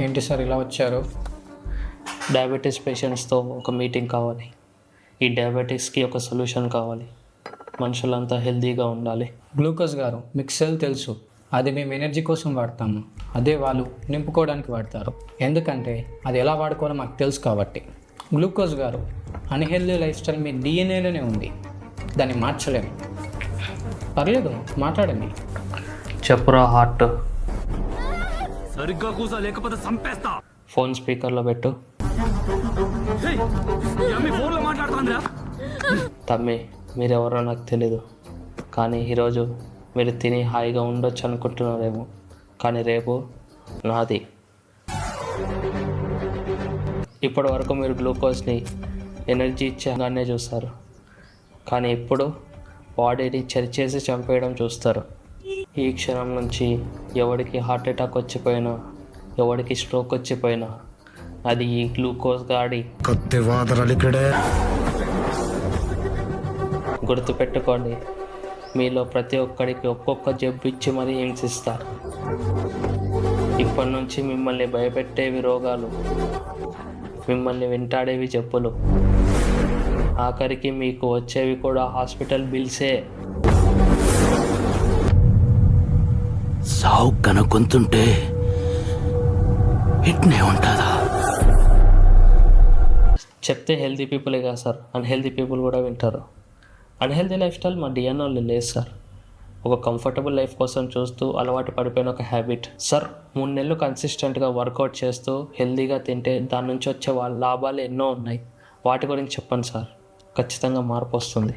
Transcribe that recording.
ఏంటి సార్ ఇలా వచ్చారు? డయాబెటీస్ పేషెంట్స్తో ఒక మీటింగ్ కావాలి. ఈ డయాబెటీస్కి ఒక సొల్యూషన్ కావాలి. మనుషులంతా హెల్తీగా ఉండాలి. గ్లూకోజ్ గారు, మీకు సెల్ తెలుసు, అది మేము ఎనర్జీ కోసం వాడతాము. అదే వాళ్ళు నింపుకోవడానికి వాడతారు. ఎందుకంటే అది ఎలా వాడుకోవాలో మాకు తెలుసు కాబట్టి. గ్లూకోజ్ గారు, అన్హెల్దీ లైఫ్ స్టైల్ మీ డిఎన్ఏలోనే ఉంది, దాన్ని మార్చలేము. పర్లేదు, మాట్లాడండి. చెప్పురా హార్ట్. సరిగ్గా కూసా లేకపోతే సంపేస్తా. ఫోన్ స్పీకర్లో పెట్టు. ఫోన్లో మాట్లాడుతుందిరా. తమ్మి, మీరెవరో నాకు తెలీదు, కానీ ఈరోజు మీరు తిని హాయిగా ఉండొచ్చు అనుకుంటున్నారేమో, కానీ రేపు నాది. ఇప్పటి వరకు మీరు గ్లూకోజ్ని ఎనర్జీ ఇచ్చేగానే చూస్తారు, కానీ ఇప్పుడు బాడీని చరిచేసి చంపేయడం చూస్తారు. ఈ క్షణం నుంచి ఎవరికి హార్ట్ అటాక్ వచ్చిపోయినా, ఎవరికి స్ట్రోక్ వచ్చిపోయినా అది ఈ గ్లూకోజ్ గాడి. గుర్తుపెట్టుకోండి, మీలో ప్రతి ఒక్కరికి ఒక్కొక్క జబ్బు ఇచ్చి మరీ హింసిస్తారు. ఇప్పటి నుంచి మిమ్మల్ని భయపెట్టేవి రోగాలు, మిమ్మల్ని వెంటాడేవి జబ్బులు, ఆఖరికి మీకు వచ్చేవి కూడా హాస్పిటల్ బిల్సే. సావు కనుక్కుంటుంటే ఇట్నే ఉంటుందా? చెప్తే హెల్తీ పీపులే కాదు సార్, అన్హెల్తీ పీపుల్ కూడా వింటారు. అన్హెల్తీ లైఫ్ స్టైల్ మా డిఎన్ఏలో లేదు సార్. ఒక కంఫర్టబుల్ లైఫ్ కోసం చూస్తూ అలవాటు పడిపోయిన ఒక హ్యాబిట్ సార్. 3 నెలలు కన్సిస్టెంట్గా వర్కౌట్ చేస్తూ హెల్తీగా తింటే దాని నుంచి వచ్చే లాభాలు ఎన్నో ఉన్నాయి. వాటి గురించి చెప్పండి సార్, ఖచ్చితంగా మార్పు వస్తుంది.